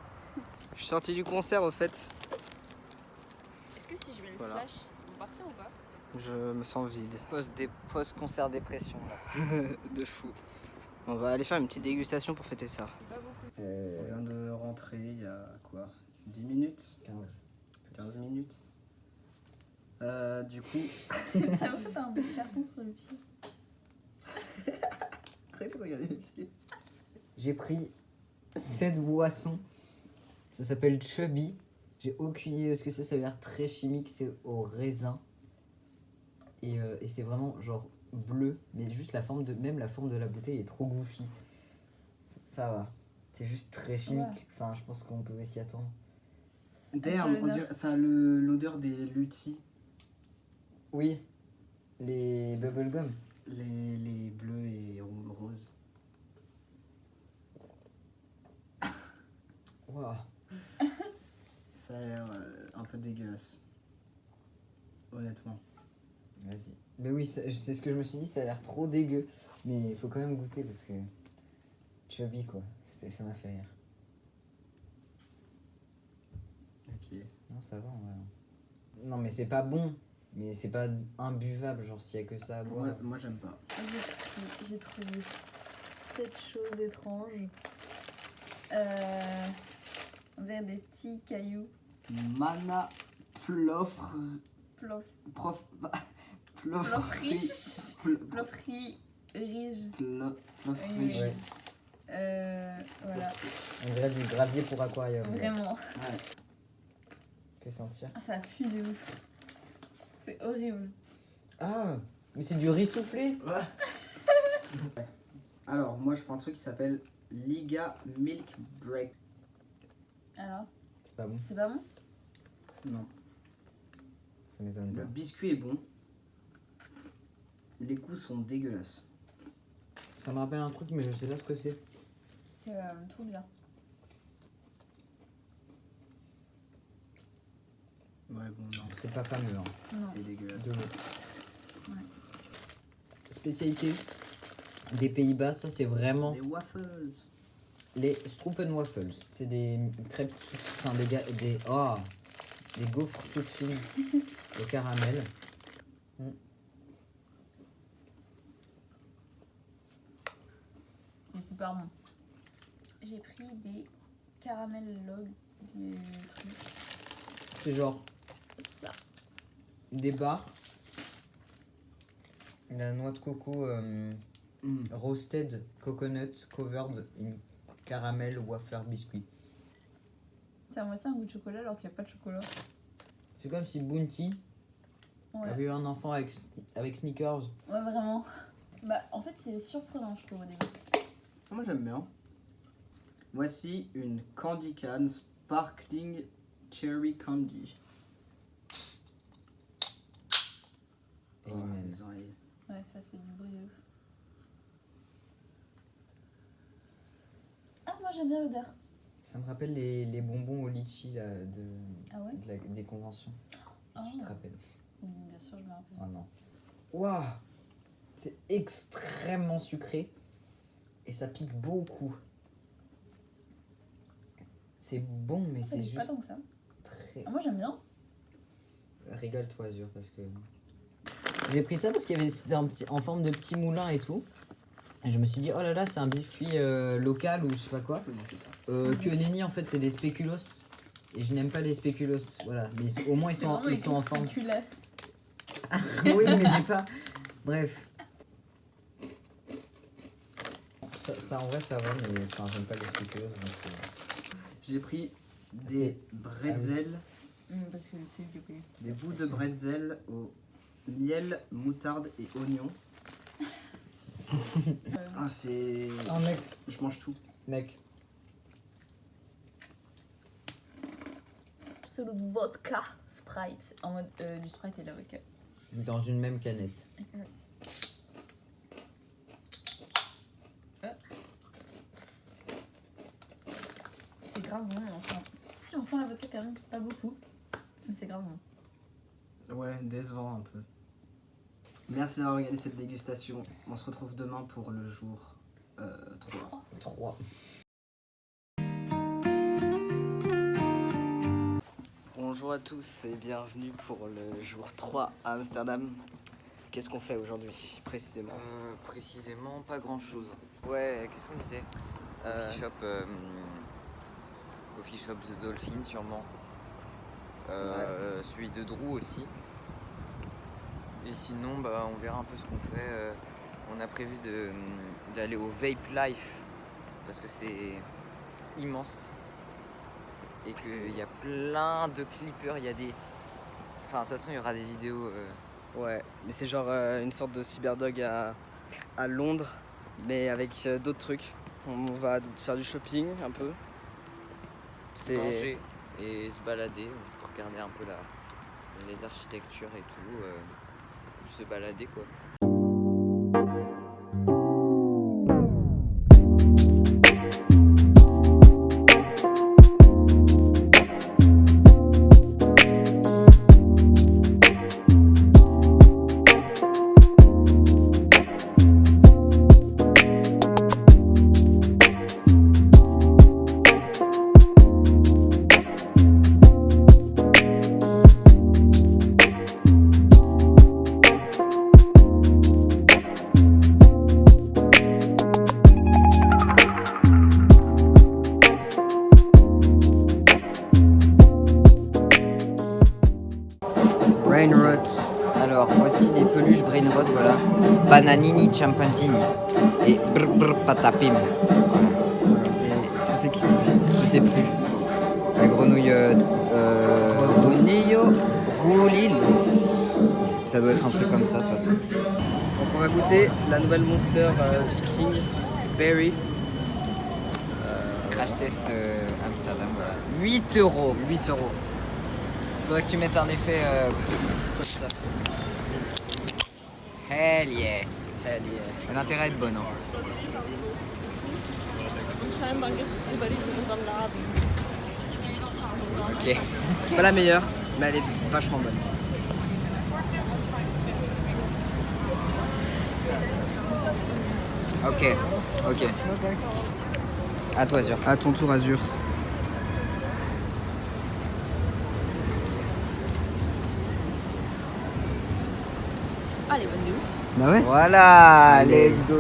S1: Je suis sorti du concert au fait.
S4: Est-ce que si je mets le
S1: Voilà.
S4: flash, ils vont partir ou pas?
S1: Je me sens vide.
S2: Post-concert dépression, là.
S1: De fou. On va aller faire une petite dégustation pour fêter ça.
S4: Pas beaucoup.
S1: On vient de rentrer il y a quoi 10 minutes 15 minutes. Du coup.
S4: T'as un beau carton sur le pied.
S1: Arrête de regarder mes pieds.
S2: J'ai pris cette boisson. Ça s'appelle Chubby. J'ai aucune idée de ce que c'est. Ça a l'air très chimique. C'est au raisin. Et c'est vraiment genre bleu. Mais juste la forme de la bouteille est trop goofy. Ça va. C'est juste très chimique.
S4: Ouais.
S2: Enfin, je pense qu'on pouvait s'y attendre.
S1: Damn, on dirait ça a l'odeur des lutis.
S2: Oui. Les bubblegum.
S1: Les bleus et roses.
S2: Waouh.
S1: Ça a l'air un peu dégueulasse. Honnêtement.
S2: Vas-y. Mais oui, c'est ce que je me suis dit, ça a l'air trop dégueu. Mais il faut quand même goûter parce que. Chubby quoi. Ça m'a fait rire.
S1: Ok.
S2: Non, ça va en vrai. Non, mais c'est pas bon. Mais c'est pas imbuvable, genre s'il y a que ça à boire.
S1: Moi j'aime pas.
S4: J'ai trouvé 7 choses étranges. On dirait des petits cailloux.
S1: Mana plofre.
S4: Plof.
S1: Prof.
S4: Plofri. Plofri. Riche.
S2: Ouais.
S4: Voilà.
S2: On dirait du gravier pour aquarium.
S4: Vraiment.
S1: Ouais.
S2: Fais sentir.
S6: Ah, ça pue de ouf. C'est horrible.
S2: Ah, mais c'est du riz soufflé.
S1: Alors, moi je prends un truc qui s'appelle Liga Milk Break.
S6: Alors,
S2: C'est pas bon,
S6: c'est pas bon?
S1: Non.
S2: ça m'étonne
S1: Le
S2: pas.
S1: biscuit est bon. Les goûts sont dégueulasses.
S2: Ça me rappelle un truc, mais je sais pas ce que c'est.
S6: C'est trop bien.
S1: Ouais, bon, non.
S2: C'est pas fameux, hein.
S6: Non.
S1: C'est dégueulasse.
S2: De l'eau.
S6: Ouais.
S2: Spécialité des Pays-Bas, ça c'est vraiment
S1: Les waffles.
S2: les Stroopwaffles. C'est des crêpes, enfin des gaufres toutes fines au caramel.
S6: C'est super bon. J'ai pris des caramel log, des trucs.
S2: C'est genre
S6: Ça.
S2: des barres, la noix de coco roasted coconut covered in caramel wafer biscuit.
S6: C'est à moitié un goût de chocolat alors qu'il n'y a pas de chocolat.
S2: C'est comme si Bounty
S6: Ouais,
S2: avait eu un enfant avec Snickers.
S6: ouais vraiment. Bah en fait c'est surprenant je trouve au début.
S1: Moi j'aime bien. Voici une candy can sparkling cherry candy. Oh,
S2: Amen.
S1: les oreilles.
S6: Ouais ça fait du bruit de ouf. Ah moi j'aime bien l'odeur.
S2: Ça me rappelle les bonbons au litchi là,
S6: Ah ouais?
S2: des conventions.
S6: Ah.
S2: Si tu te rappelles.
S6: Oui bien sûr je me rappelle.
S2: Oh non. Waouh! C'est extrêmement sucré et ça pique beaucoup. C'est bon, mais
S6: Ça
S2: c'est
S6: pique pas
S2: juste
S6: tant que ça.
S2: très.
S6: Ah, moi j'aime bien.
S2: Régale-toi, Azur, parce que. J'ai pris ça parce qu'il y avait c'était en forme de petit moulin et tout. Et je me suis dit, oh là là, c'est un biscuit local ou je sais pas quoi.
S1: Je peux manger ça.
S2: Que nenni, en fait, c'est des spéculoos. Et je n'aime pas les spéculoos. Voilà. Mais au moins, ils sont en forme.
S6: Spéculasse.
S2: Oui, mais j'ai pas. Bref. Ça en vrai, ça va, mais enfin, j'aime pas les spéculoos.
S1: J'ai pris des bretzels,
S6: Parce que c'est du coup.
S1: des bouts de bretzel au miel, moutarde et oignon. Ah, c'est.
S2: Oh, mec,
S1: Je mange tout.
S2: mec.
S6: Absolute vodka Sprite. En mode du Sprite et de la vodka.
S2: Dans une même canette.
S6: C'est grave bon, on sent. Si on sent la vodka quand même, pas beaucoup. Mais c'est grave bon.
S1: Ouais, décevant un peu. Merci d'avoir regardé cette dégustation. On se retrouve demain pour le jour 3.
S2: 3.
S1: Bonjour à tous et bienvenue pour le jour 3 à Amsterdam. Qu'est-ce qu'on fait aujourd'hui précisément?
S2: Précisément, pas grand chose. Ouais, qu'est-ce qu'on disait? Coffee Shop The Dolphin, sûrement. Celui de Drew aussi. Et sinon, bah, on verra un peu ce qu'on fait. On a prévu d'aller au Vape Life parce que c'est immense et qu'il y a plein de clippers. Il y a des. Enfin, de toute façon, il y aura des vidéos.
S1: Ouais, mais c'est genre une sorte de cyberdog à Londres, mais avec d'autres trucs. On va faire du shopping un peu.
S2: Manger et se balader pour regarder un peu les architectures et tout. Se balader quoi.
S1: Brainrot.
S2: Alors voici les peluches Brainrot, voilà. Bananini Chimpanzini et Brr Brr Patapim.
S1: Et ça c'est qui?
S2: Je sais plus. La grenouille.
S1: Grenouille
S2: Lille. Ça doit être un truc comme ça de toute façon.
S1: Donc on va goûter la nouvelle Monster Viking Berry.
S2: Crash test Amsterdam, voilà. 8 euros.
S1: 8 euros.
S2: Faudrait que tu mettes un effet comme ça. Hell yeah.
S1: Hell yeah.
S2: Mais l'intérêt est de bonne. Hein.
S8: Scheinbar gibt es sie bei diesem unserem Laden.
S2: Ok.
S1: C'est pas la meilleure, mais elle est vachement bonne.
S2: Ok. Ok. À toi, Azur.
S1: À ton tour, Azur.
S4: Allez, bonne de ouf.
S1: Bah ouais.
S2: Voilà,
S1: Allez.
S2: let's go.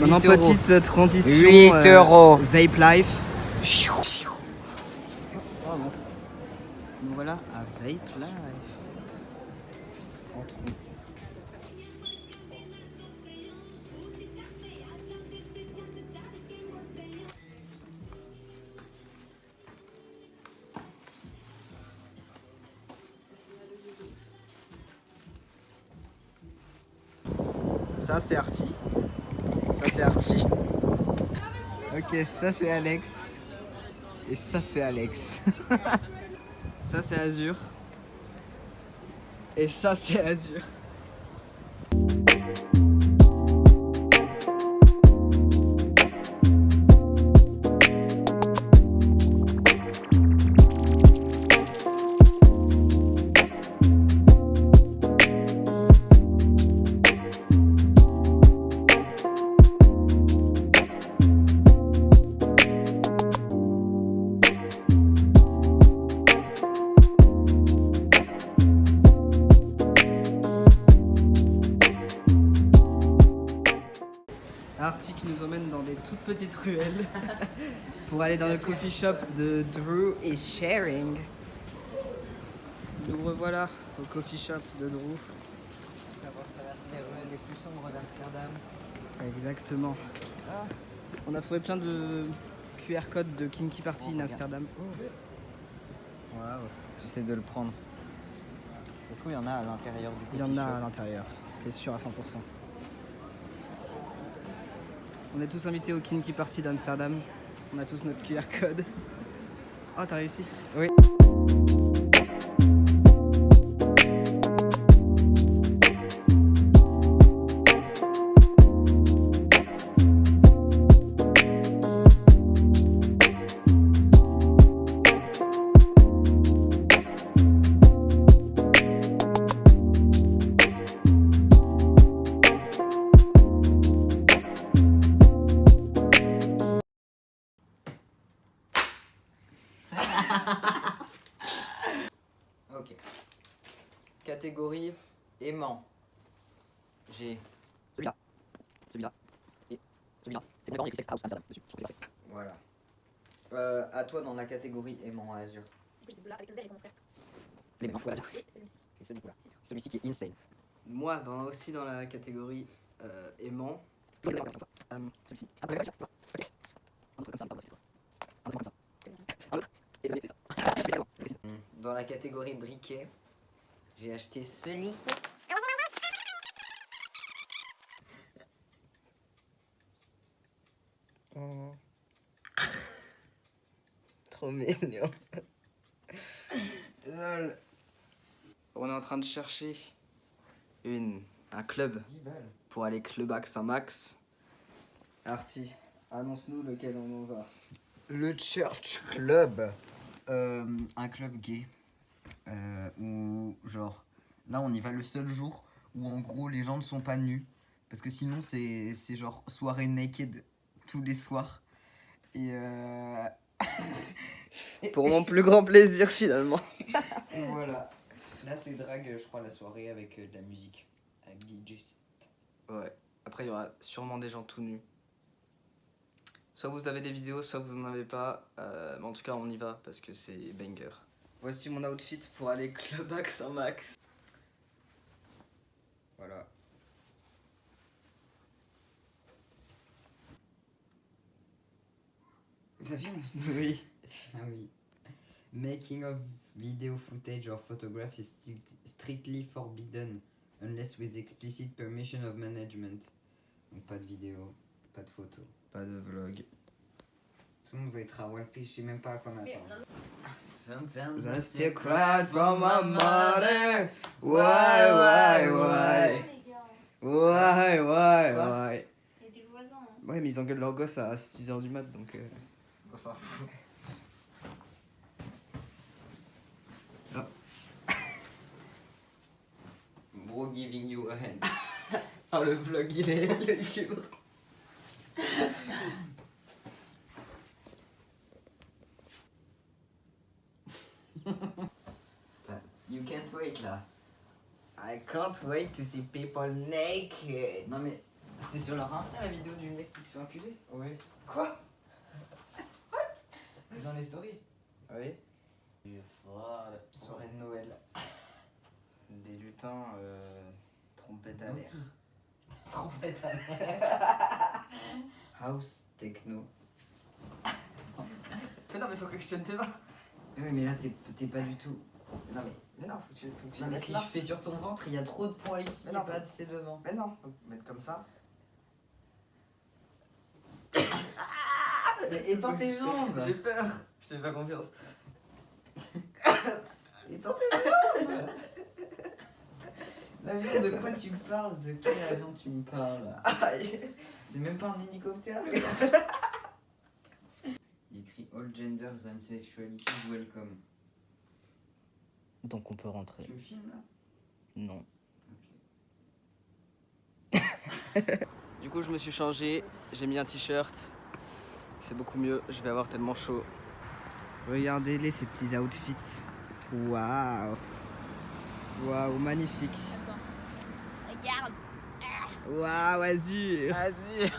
S1: Maintenant,
S2: 8 euros.
S1: petite transition.
S2: 8 euros.
S1: Vape Life. Nous voilà à Vape Life. Entrons. Ça c'est Artie. Ça c'est Artie. Ok, ça c'est Alex. Et ça c'est Alex. Ça c'est Azur. Et ça c'est Azur. Artie qui nous emmène dans des toutes petites ruelles pour aller dans le coffee shop de Drew is Sharing. Nous revoilà au coffee shop de Drew.
S2: Avoir traversé les ruelles les plus sombres d'Amsterdam.
S1: Exactement. On a trouvé plein de QR codes de Kinky Party in Amsterdam.
S2: Waouh. J'essaie de le prendre. Ça se trouve, il y en a à l'intérieur du
S1: Il y en
S2: coffee
S1: a à
S2: shop.
S1: l'intérieur, c'est sûr à 100%. On est tous invités au Kinky Party d'Amsterdam. On a tous notre QR code. Oh, t'as réussi?
S2: Oui. Ok. Catégorie aimant. J'ai celui-là, celui-là et celui-là. C'est bien écrit Sex House Amsterdam dessus. Je trouve que c'est parfait. Voilà. À toi dans la catégorie aimant à Azur.
S4: Du coup, j'ai celui-là avec le vert et mon frère.
S2: Les mêmes, voilà.
S4: Et celui-ci.
S2: Et celui-là. Celui-ci qui est insane.
S1: Moi, aussi dans la catégorie aimant.
S2: Celui-ci. Après, ok. Un truc comme ça, pas bref, un truc comme ça. Un autre. Et c'est ça. Dans la catégorie briquet, j'ai acheté celui-ci.
S1: Oh. Trop mignon. Lol. On est en train de chercher un club
S2: 10 balles.
S1: pour aller clubax un max. Artie, annonce-nous lequel on en va.
S2: Le Church Club. Un club gay. Où, genre, là on y va le seul jour où en gros les gens ne sont pas nus. Parce que sinon c'est genre soirée naked tous les soirs. Et
S1: Pour mon plus grand plaisir finalement.
S2: et voilà. Là c'est drague, je crois, la soirée avec de la musique. Avec DJ set.
S1: Ouais. Après il y aura sûrement des gens tout nus. Soit vous avez des vidéos, soit vous n'en avez pas. Mais en tout cas on y va parce que c'est banger. Voici mon outfit pour aller clubax un max. Voilà.
S2: T'as vu?
S1: Oui.
S2: Ah oui. Making of
S9: video footage or photographs is strictly forbidden unless with explicit permission of management. Donc pas de vidéo, pas de photo, pas de vlog. Tout le monde va être à Walpé, je sais même pas à quoi m'attendre. Sometimes I still cry from my mother. Why?
S1: Ouais.
S4: Il y a des voisins. Hein.
S1: Ouais, mais ils engueulent leur gosse à 6h du mat donc.
S9: On s'en fout. Bro giving you a hand.
S1: Ah, le vlog il est cute.
S9: You can't wait là.
S1: I can't wait to see people naked.
S9: Non mais c'est sur leur Insta la vidéo du mec qui se fait enculer.
S1: Oui.
S9: Quoi? What? Dans les stories.
S1: Oui.
S9: Soirée de Noël.
S1: Des lutins, trompette à l'air.
S9: Trompette à l'air. House techno.
S1: Mais non, mais faut que je tienne tes mains.
S9: Oui mais là t'es pas du tout. Non mais
S1: non, faut que tu
S9: non, mais
S1: mettes
S9: si
S1: là.
S9: je fais sur ton ventre, il y a trop de poids ici,
S1: Mais non,
S9: pas assez devant.
S1: Mais non, faut mettre comme ça.
S9: Mais étends tes jambes.
S1: J'ai peur, je t'ai pas confiance.
S9: Étends tes jambes. L'avion, de quoi tu parles? De quel avion tu me parles? C'est même pas un hélicoptère. Il écrit All genders and sexualities welcome.
S1: Donc on peut rentrer.
S9: Tu me filmes là?
S1: Non. Du coup, je me suis changé, j'ai mis un t-shirt. C'est beaucoup mieux, je vais avoir tellement chaud. Regardez-les ces petits outfits. Waouh. Waouh, magnifique.
S4: Attends. Regarde.
S1: Waouh, Azur.
S2: Azur.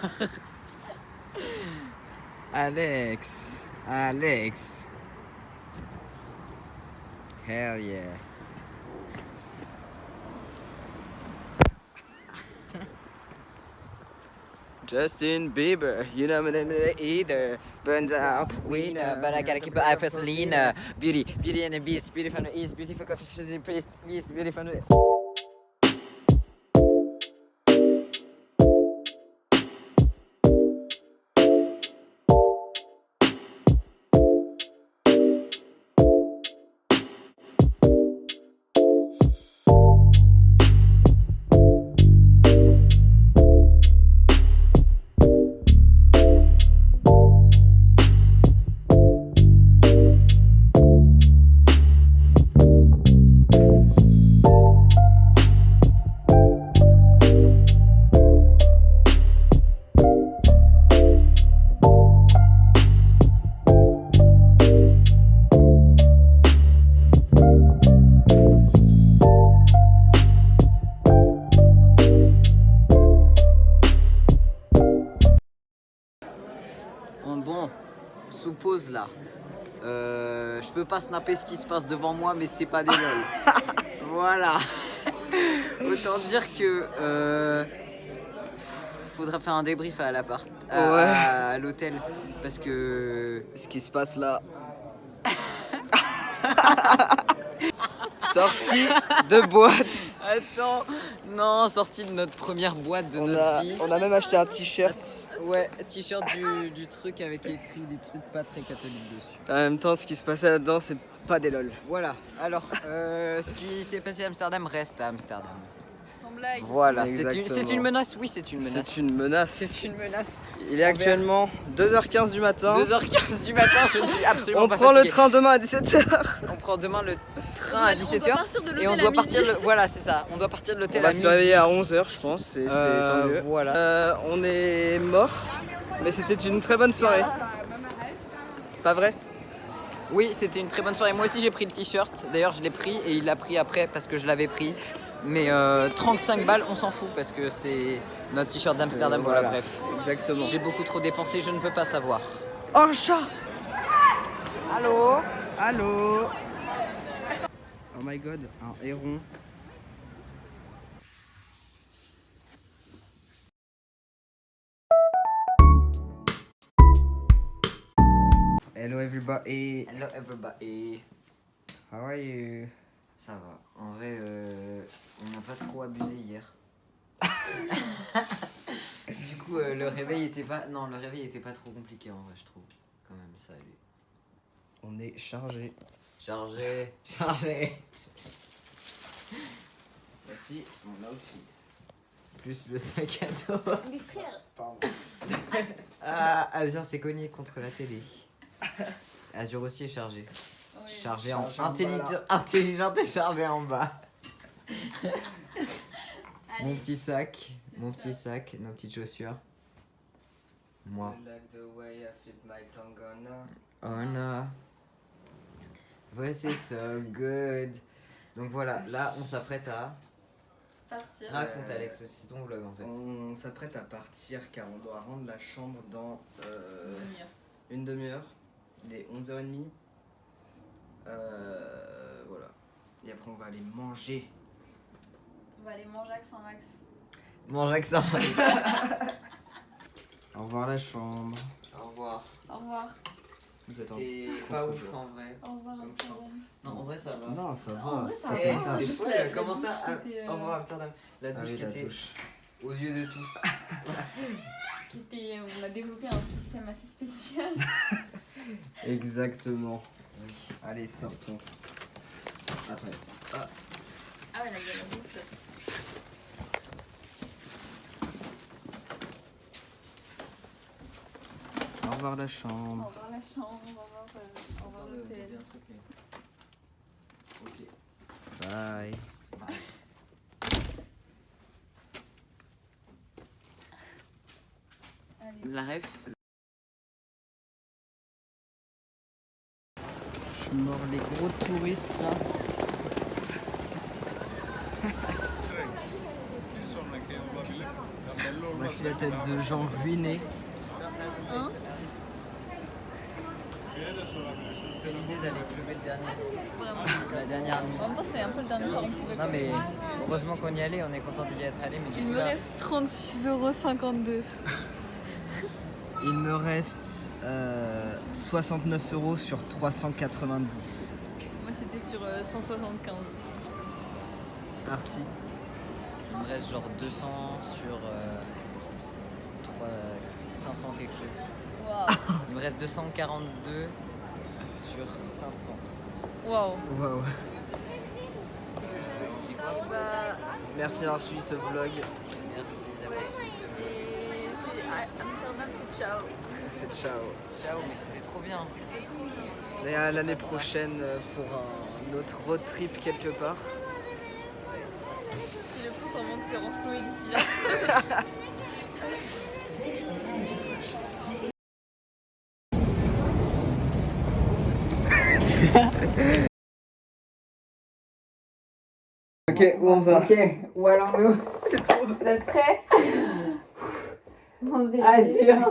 S1: Alex. Hell yeah. Justin Bieber, you know me either. Burns out, we know.
S2: But I gotta keep my eye for Selena. Beauty and the beast. Beauty from the east. Beautiful coffee, she's the priest. Beast, beauty from the... Bon, sous pause là. Je peux pas snapper ce qui se passe devant moi, mais c'est pas des lol. Voilà. Autant dire que faudrait faire un débrief à l'appart, à l'hôtel, parce que
S1: Ce qui se passe là. Sortie de boîte.
S2: attends, non, sortie de notre première boîte de notre vie.
S1: On a même acheté un t-shirt.
S2: Ouais, t-shirt du truc avec écrit des trucs pas très catholiques dessus.
S1: En même temps, ce qui se passait là-dedans, c'est pas des lol.
S2: Voilà, alors ce qui s'est passé à Amsterdam reste à Amsterdam.
S4: Sans blague.
S2: Voilà,
S1: Exactement.
S2: c'est une menace, oui, c'est une menace.
S1: C'est une menace.
S2: C'est une menace.
S1: Il est actuellement 2h15 du matin.
S2: 2h15 du matin, je ne suis absolument
S1: On
S2: pas
S1: prend le
S2: fatigué.
S1: train demain à 17h.
S2: On prend demain le train à 17h.
S4: On doit partir de l'hôtel
S2: Et on
S4: à
S2: doit
S4: midi.
S2: partir, voilà, c'est ça. On doit partir de
S1: On
S2: l'hôtel
S1: va
S2: à
S1: se
S2: midi.
S1: réveiller à 11h, je pense. C'est tant mieux.
S2: Voilà.
S1: On est mort, mais c'était une très bonne soirée. Pas vrai?
S2: Oui, c'était une très bonne soirée. Moi aussi, j'ai pris le t-shirt. D'ailleurs, je l'ai pris et il l'a pris après parce que je l'avais pris. Mais 35 balles, on s'en fout parce que c'est notre t-shirt d'Amsterdam. Voilà, bref.
S1: Exactement.
S2: J'ai beaucoup trop dépensé, je ne veux pas savoir.
S1: Oh, un chat!
S2: Allô?
S1: Allô? Oh my god, un héron. Hello everybody.
S2: Hello everybody.
S9: How are you?
S2: Ça va. En vrai, on n'a pas trop abusé hier. Du coup, le réveil était pas... Non, le réveil était pas trop compliqué en vrai, je trouve. Quand même, ça allait.
S1: On est chargé.
S2: Chargé.
S1: Voici mon outfit.
S2: Plus le sac à dos.
S4: Mais frère,
S2: Ah, Azur s'est cogné contre la télé. Azur aussi est chargé. Chargé en... Intelligente et chargé en bas. Mon petit sac, nos petites chaussures. Moi. Oh no. Ouais, c'est so good. Donc voilà, là on s'apprête à...
S6: Partir.
S2: Raconte Alex, c'est ton vlog en fait.
S1: On s'apprête à partir car on doit rendre la chambre dans
S6: Demi-heure.
S1: une demi-heure. Il est 11h30. Voilà. Et après on va aller manger.
S6: On va aller manger avec Saint-Max.
S2: Mange avec ça.
S1: Au revoir la chambre.
S2: Au revoir.
S6: Au revoir.
S1: Vous êtes en...
S2: C'était pas ouf en vrai.
S6: Au revoir Amsterdam.
S2: Non, en vrai ça va.
S1: Non, ça va.
S6: En vrai, ça
S2: Et
S6: va.
S2: des
S6: Juste
S2: fois,
S6: la
S2: elle a commencé
S6: douche
S2: à...
S6: qui était,
S2: Au revoir Amsterdam. La douche
S1: Ah oui,
S2: qui
S1: la
S2: était
S1: douche.
S2: aux yeux de tous.
S6: On a développé un système assez spécial.
S1: Exactement.
S2: Oui.
S1: Allez, sortons. Attendez.
S6: Ah ouais, la gueule, la boucle.
S1: Au revoir la
S6: Au
S1: chambre.
S6: revoir la chambre, au revoir l'hôtel.
S2: Ok.
S1: Bye.
S6: Allez.
S1: La ref. Je suis mort les gros touristes là. Voici la tête de gens ruinés.
S6: Hein?
S2: Quelle idée d'aller pleurer le dernier.
S6: Vraiment.
S2: La dernière nuit.
S6: En même temps, c'était un peu le dernier soir qu'on pouvait.
S2: Non mais heureusement qu'on y allait, on est content d'y être allé. Mais du
S6: Il
S2: coup,
S6: me
S2: là,
S6: reste 36,52 €.
S1: Il me reste 69 € sur 390.
S6: Moi, c'était sur 175.
S1: Parti.
S2: il me reste genre 200 sur 500 quelque chose.
S6: Waouh.
S2: Il me reste 242 sur 500.
S6: Waouh.
S1: Waouh.
S6: Bah,
S1: Merci d'avoir suivi ce vlog.
S2: Merci d'avoir suivi ce vlog.
S6: et c'est Amsterdam, c'est ciao.
S1: C'est ciao.
S2: Ciao, mais c'était trop bien.
S1: Et à l'année
S2: fasse ça.
S1: prochaine pour un autre road trip quelque part.
S6: C'est le fou comment c'est renfloué d'ici là.
S1: Ok, où on va?
S2: Ok, où allons-nous?
S6: Vous êtes prêts?
S2: Azur.